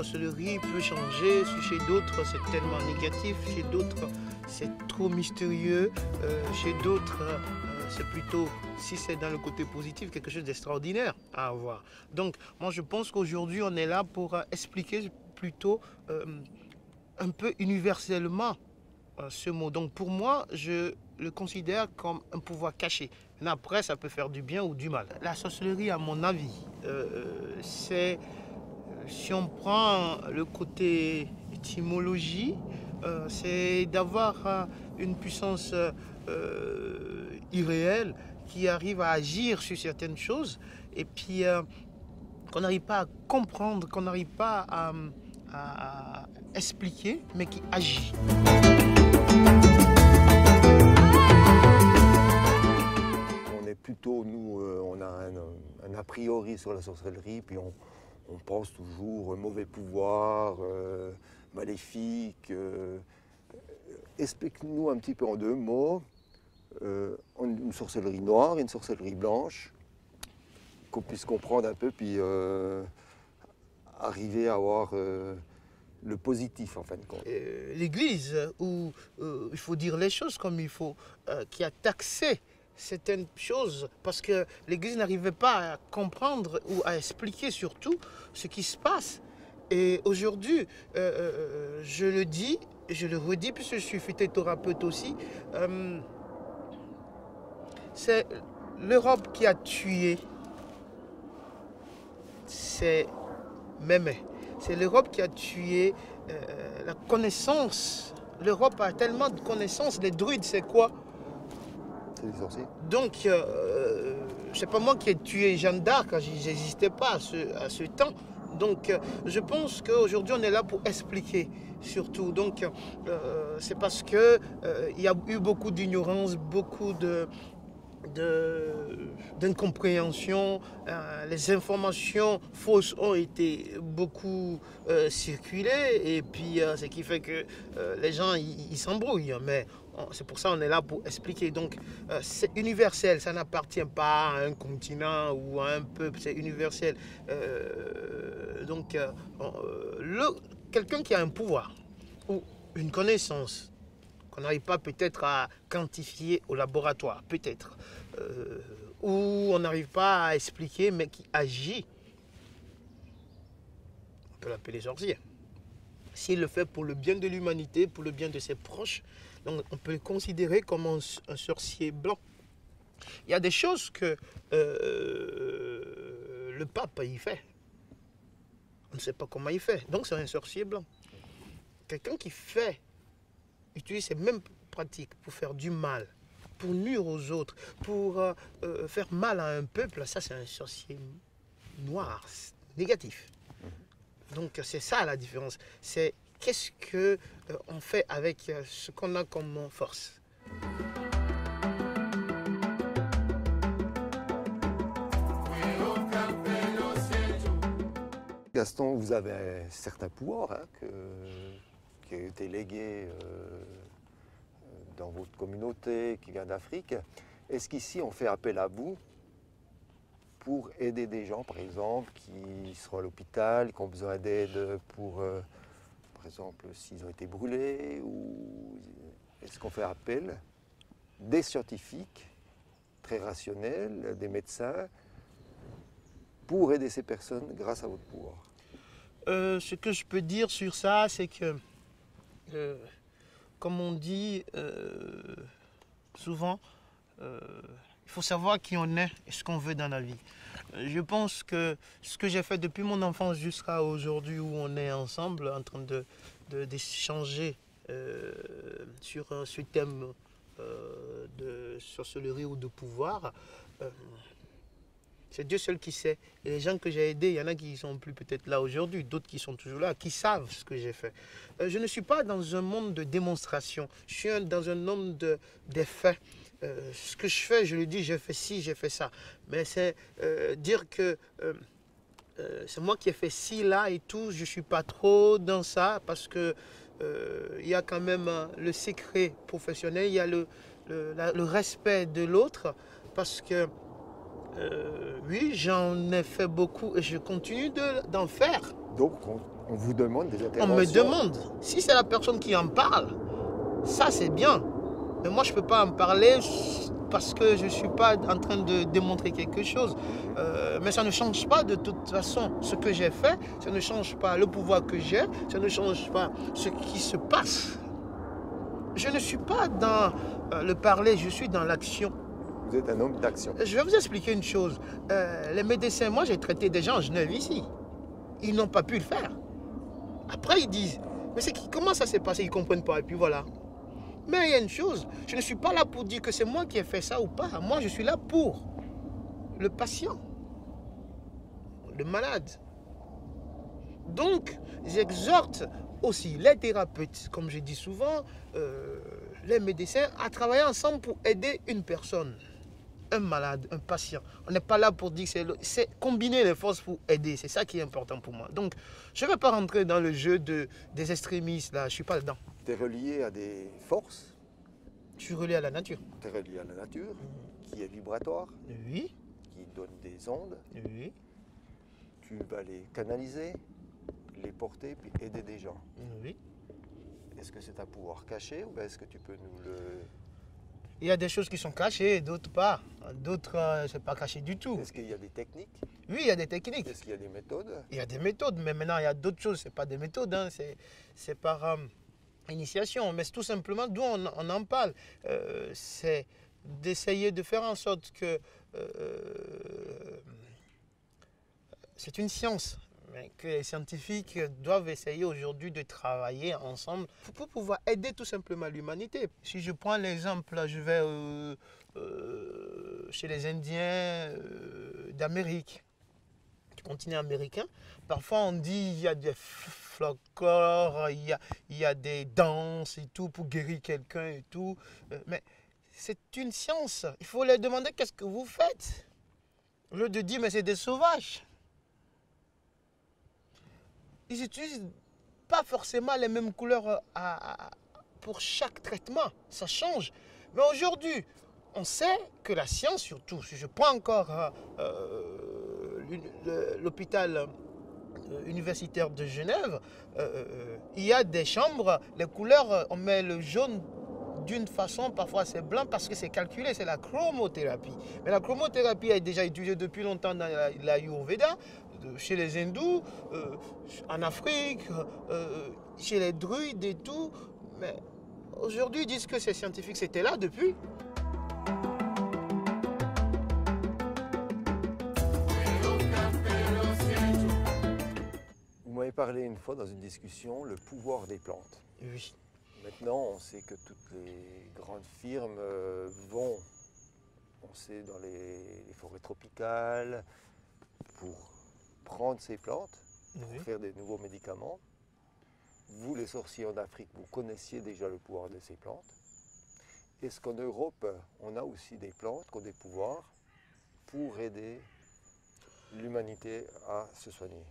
sorcellerie peut changer, chez d'autres c'est tellement négatif, chez d'autres c'est trop mystérieux, chez d'autres c'est plutôt, si c'est dans le côté positif, quelque chose d'extraordinaire à avoir. Donc moi je pense qu'aujourd'hui on est là pour expliquer plutôt un peu universellement ce mot. Donc pour moi, je le considère comme un pouvoir caché. Mais après, ça peut faire du bien ou du mal. La sorcellerie, à mon avis, c'est, si on prend le côté étymologie, c'est d'avoir une puissance irréelle qui arrive à agir sur certaines choses et puis qu'on n'arrive pas à comprendre, qu'on n'arrive pas à expliquer, mais qui agit. On est plutôt, nous, on a un a priori sur la sorcellerie, puis on pense toujours mauvais pouvoir, maléfique. Explique-nous un petit peu en deux mots, une sorcellerie noire et une sorcellerie blanche, qu'on puisse comprendre un peu, puis arriver à avoir le positif en fin de compte. L'Église, où il faut dire les choses comme il faut, qui a taxé certaines choses, parce que l'Église n'arrivait pas à comprendre ou à expliquer surtout ce qui se passe. Et aujourd'hui, je le dis, je le redis, puisque je suis phytothérapeute aussi, c'est l'Europe qui a tué, c'est Mémé. C'est l'Europe qui a tué la connaissance. L'Europe a tellement de connaissances. Les druides, c'est quoi? C'est des sorciers. Donc, c'est pas moi qui ai tué Jeanne d'Arc, j'existais pas à ce temps. Donc, je pense qu'aujourd'hui, on est là pour expliquer, surtout. Donc, c'est parce que il y a eu beaucoup d'ignorance, beaucoup d'incompréhension, les informations fausses ont été beaucoup circulées et puis ce qui fait que les gens ils s'embrouillent, mais c'est pour ça qu'on est là pour expliquer. Donc c'est universel, ça n'appartient pas à un continent ou à un peuple, c'est universel. Donc quelqu'un qui a un pouvoir ou une connaissance qu'on n'arrive pas peut-être à quantifier au laboratoire, peut-être, ou on n'arrive pas à expliquer, mais qui agit, on peut l'appeler sorcier. S'il le fait pour le bien de l'humanité, pour le bien de ses proches, donc on peut le considérer comme un sorcier blanc. Il y a des choses que le pape y fait. On ne sait pas comment il fait, donc c'est un sorcier blanc. Quelqu'un qui utilise ces mêmes pratiques pour faire du mal, pour nuire aux autres, pour faire mal à un peuple, ça c'est un sorcier noir, négatif. Donc c'est ça la différence. C'est qu'est-ce qu'on fait avec ce qu'on a comme force. Gaston, vous avez un certain pouvoir qui a été légué dans votre communauté, qui vient d'Afrique. Est-ce qu'ici on fait appel à vous pour aider des gens, par exemple, qui sont à l'hôpital, qui ont besoin d'aide pour, par exemple, s'ils ont été brûlés, ou est-ce qu'on fait appel des scientifiques très rationnels, des médecins, pour aider ces personnes grâce à votre pouvoir? Ce que je peux dire sur ça, c'est que, comme on dit souvent, il faut savoir qui on est et ce qu'on veut dans la vie. Je pense que ce que j'ai fait depuis mon enfance jusqu'à aujourd'hui, où on est ensemble en train d'échanger sur ce thème de sorcellerie ou de pouvoir, c'est Dieu seul qui sait. Et les gens que j'ai aidés, il y en a qui ne sont plus peut-être là aujourd'hui, d'autres qui sont toujours là, qui savent ce que j'ai fait. Je ne suis pas dans un monde de démonstration, je suis dans un monde des faits. Ce que je fais, je le dis, j'ai fait ci, j'ai fait ça. Mais c'est dire que c'est moi qui ai fait ci, là et tout, je ne suis pas trop dans ça parce que il y a quand même le secret professionnel, il y a le respect de l'autre parce que oui, j'en ai fait beaucoup et je continue d'en faire. Donc, On vous demande des On interventions. me demande. Si c'est la personne qui en parle, ça c'est bien. Mais moi je ne peux pas en parler parce que je ne suis pas en train de démontrer quelque chose. Mais ça ne change pas de toute façon ce que j'ai fait, ça ne change pas le pouvoir que j'ai, ça ne change pas ce qui se passe. Je ne suis pas dans le parler, je suis dans l'action. Vous êtes un homme d'action. Je vais vous expliquer une chose. Les médecins, moi j'ai traité des gens en Genève ici. Ils n'ont pas pu le faire. Après ils disent, mais comment ça s'est passé, ils ne comprennent pas. Et puis voilà. Mais il y a une chose, je ne suis pas là pour dire que c'est moi qui ai fait ça ou pas. Moi je suis là pour le patient, le malade. Donc j'exhorte aussi les thérapeutes, comme je dis souvent, les médecins, à travailler ensemble pour aider une personne. Un malade, un patient. On n'est pas là pour dire que c'est combiner les forces pour aider. C'est ça qui est important pour moi. Donc, je ne vais pas rentrer dans le jeu des extrémistes. Là. Je ne suis pas dedans. Tu es relié à des forces, Je suis relié à la nature. tu es relié à la nature, qui est vibratoire, Oui, qui donne des ondes. oui, Tu vas les canaliser, les porter, puis aider des gens. oui. Est-ce que c'est un pouvoir caché ou est-ce que tu peux nous le... Il y a des choses qui sont cachées, d'autres pas. D'autres, ce n'est pas caché du tout. Est-ce qu'il y a des techniques? Oui, il y a des techniques. Est-ce qu'il y a des méthodes? Il y a des méthodes, mais maintenant, il y a d'autres choses. Ce n'est pas des méthodes, hein. C'est par initiation. Mais c'est tout simplement d'où on en parle. C'est d'essayer de faire en sorte que c'est une science, mais que les scientifiques doivent essayer aujourd'hui de travailler ensemble pour pouvoir aider tout simplement l'humanité. Si je prends l'exemple, je vais chez les Indiens d'Amérique, du continent américain. Parfois on dit il y a des folklore, il y a des danses et tout pour guérir quelqu'un et tout. Mais c'est une science. Il faut leur demander qu'est-ce que vous faites. Au lieu de dire mais c'est des sauvages. Ils n'utilisent pas forcément les mêmes couleurs pour chaque traitement. Ça change. Mais aujourd'hui, on sait que la science, surtout, si je prends encore l'hôpital universitaire de Genève, il y a des chambres, les couleurs, on met le jaune d'une façon, parfois c'est blanc parce que c'est calculé, c'est la chromothérapie. Mais la chromothérapie est déjà utilisée depuis longtemps dans l'Ayurveda, chez les hindous, en Afrique, chez les druides et tout. Mais aujourd'hui, ils disent que c'est scientifique, c'était là depuis. Vous m'avez parlé une fois dans une discussion, le pouvoir des plantes. Oui. Maintenant, on sait que toutes les grandes firmes vont, on sait, dans les forêts tropicales pour prendre ces plantes, pour Oui. faire des nouveaux médicaments. Vous, les sorciers en Afrique, vous connaissiez déjà le pouvoir de ces plantes. Est-ce qu'en Europe, on a aussi des plantes qui ont des pouvoirs pour aider l'humanité à se soigner?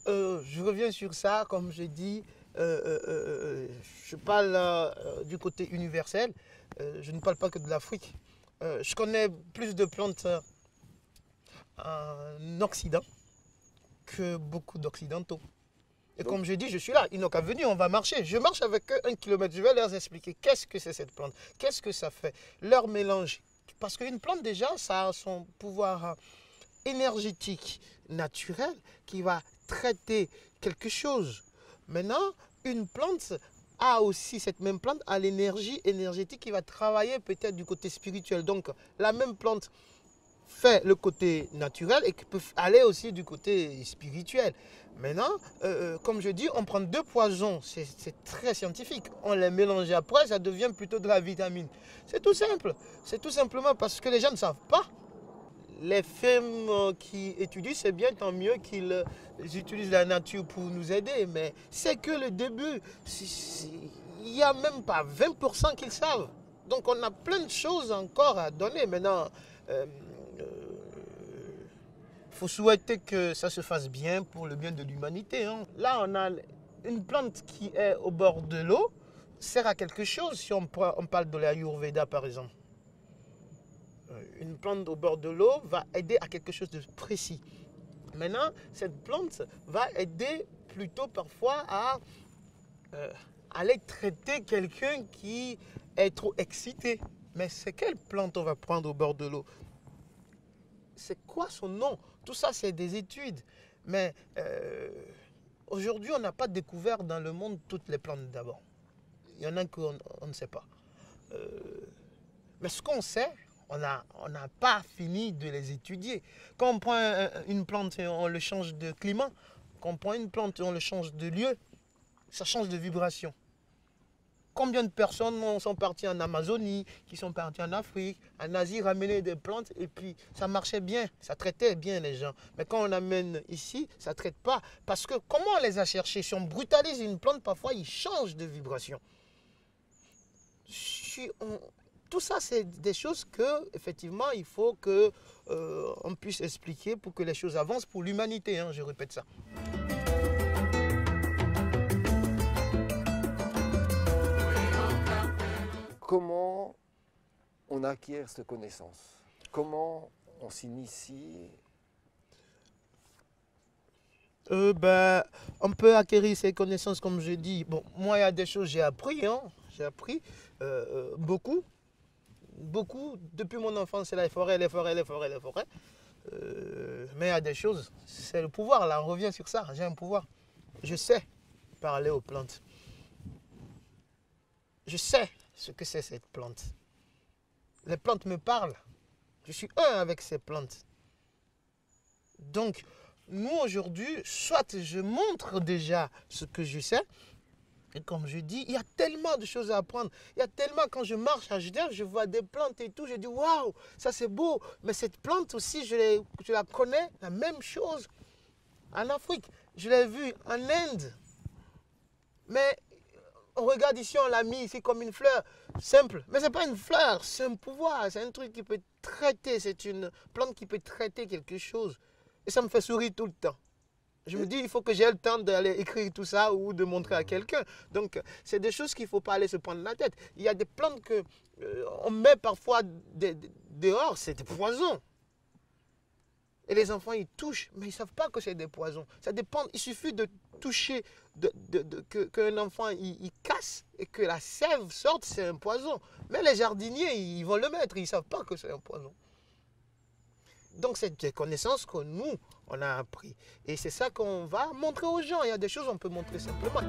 Je reviens sur ça, comme je dis, je parle du côté universel, je ne parle pas que de l'Afrique. Je connais plus de plantes en Occident que beaucoup d'Occidentaux. Et comme je dis, je suis là, ils n'ont qu'à venir, on va marcher. Je marche avec eux 1 kilomètre, je vais leur expliquer qu'est-ce que c'est cette plante, qu'est-ce que ça fait, leur mélange. Parce qu'une plante déjà, ça a son pouvoir énergétique naturel qui va traiter quelque chose. Maintenant, une plante a aussi, cette même plante a l'énergie énergétique qui va travailler peut-être du côté spirituel. Donc, la même plante fait le côté naturel et qui peut aller aussi du côté spirituel. Maintenant, comme je dis, on prend 2 poisons, c'est très scientifique. On les mélange après, ça devient plutôt de la vitamine. C'est tout simple. C'est tout simplement parce que les gens ne savent pas. Les firmes qui étudient, c'est bien, tant mieux qu'ils utilisent la nature pour nous aider, mais c'est que le début. Il n'y a même pas 20% qu'ils savent. Donc on a plein de choses encore à donner. Maintenant, il faut souhaiter que ça se fasse bien pour le bien de l'humanité. Hein. Là, on a une plante qui est au bord de l'eau, sert à quelque chose si on parle de l'Ayurveda par exemple. Une plante au bord de l'eau va aider à quelque chose de précis. Maintenant, cette plante va aider plutôt parfois à aller traiter quelqu'un qui est trop excité. Mais c'est quelle plante on va prendre au bord de l'eau? C'est quoi son nom? Tout ça, c'est des études. Mais aujourd'hui, on n'a pas découvert dans le monde toutes les plantes d'abord. Il y en a qu'on ne sait pas. Mais ce qu'on sait, on n'a pas fini de les étudier. Quand on prend une plante et on le change de climat, quand on prend une plante et on le change de lieu, ça change de vibration. Combien de personnes sont parties en Amazonie, qui sont parties en Afrique, en Asie, ramener des plantes et puis ça marchait bien, ça traitait bien les gens. Mais quand on amène ici, ça ne traite pas. Parce que comment on les a cherchés? Si on brutalise une plante, parfois il change de vibration. Tout ça, c'est des choses que, effectivement, il faut qu'on puisse expliquer pour que les choses avancent pour l'humanité. Hein, je répète ça. Comment on acquiert cette connaissance? Comment on s'initie? On peut acquérir ces connaissances, comme je dis. Bon, moi, il y a des choses que j'ai appris. Hein, j'ai appris beaucoup. Beaucoup. Depuis mon enfance, c'est les forêts. Mais il y a des choses, c'est le pouvoir. Là, on revient sur ça. J'ai un pouvoir. Je sais parler aux plantes. Je sais ce que c'est cette plante. Les plantes me parlent. Je suis un avec ces plantes. Donc, nous aujourd'hui, soit je montre déjà ce que je sais, et comme je dis, il y a tellement de choses à apprendre. Il y a tellement, quand je marche à Genève, je vois des plantes et tout, je dis waouh, ça c'est beau. Mais cette plante aussi, je la connais, la même chose en Afrique. Je l'ai vue en Inde. Mais on regarde ici, on l'a mis ici comme une fleur simple. Mais ce n'est pas une fleur, c'est un pouvoir, c'est un truc qui peut traiter, c'est une plante qui peut traiter quelque chose. Et ça me fait sourire tout le temps. Je me dis, il faut que j'ai le temps d'aller écrire tout ça ou de montrer à quelqu'un. Donc, c'est des choses qu'il ne faut pas aller se prendre la tête. Il y a des plantes qu'on met parfois dehors, c'est des poisons. Et les enfants, ils touchent, mais ils ne savent pas que c'est des poisons. Ça dépend, il suffit de toucher, qu'un enfant il casse et que la sève sorte, c'est un poison. Mais les jardiniers, ils vont le mettre, ils ne savent pas que c'est un poison. Donc, c'est des connaissances que nous, on a appris. Et c'est ça qu'on va montrer aux gens. Il y a des choses qu'on peut montrer simplement.